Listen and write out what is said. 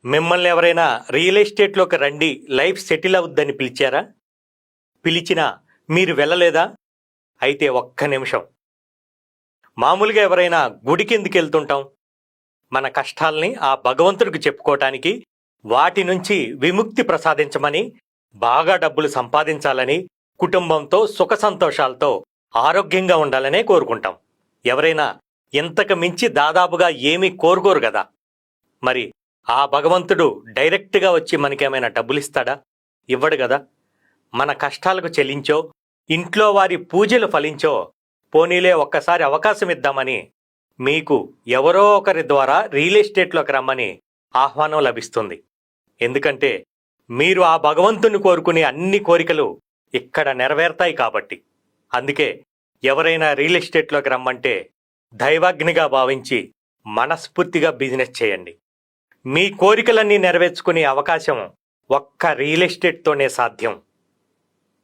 మిమ్మల్ని ఎవరైనా రియల్ ఎస్టేట్లోకి రండి, లైఫ్ సెటిల్ అవుద్దని పిలిచారా? పిలిచినా మీరు వెళ్ళలేదా? అయితే ఒక్క నిమిషం. మామూలుగా ఎవరైనా గుడికి ఎందుకు వెళ్తుంటాం? మన కష్టాల్ని ఆ భగవంతుడికి చెప్పుకోవటానికి, వాటి నుంచి విముక్తి ప్రసాదించమని, బాగా డబ్బులు సంపాదించాలని, కుటుంబంతో సుఖ సంతోషాలతో ఆరోగ్యంగా ఉండాలనే కోరుకుంటాం. ఎవరైనా ఇంతకు మించి దాదాపుగా ఏమీ కోరుకోరు కదా. మరి ఆ భగవంతుడు డైరెక్ట్గా వచ్చి మనకేమైనా డబ్బులిస్తాడా? ఇవ్వడు కదా. మన కష్టాలకు చెల్లించో, ఇంట్లో వారి పూజలు ఫలించో, పోనీలే ఒక్కసారి అవకాశం ఇద్దామని మీకు ఎవరో ఒకరి ద్వారా రియల్ ఎస్టేట్లోకి రమ్మని ఆహ్వానం లభిస్తుంది. ఎందుకంటే మీరు ఆ భగవంతుని కోరుకునే అన్ని కోరికలు ఇక్కడ నెరవేరుతాయి కాబట్టి. అందుకే ఎవరైనా రియల్ ఎస్టేట్లోకి రమ్మంటే దైవాగ్నిగా భావించి మనస్ఫూర్తిగా బిజినెస్ చేయండి. మీ కోరికలన్నీ నెరవేర్చుకునే అవకాశం ఒక్క రియల్ ఎస్టేట్తోనే సాధ్యం.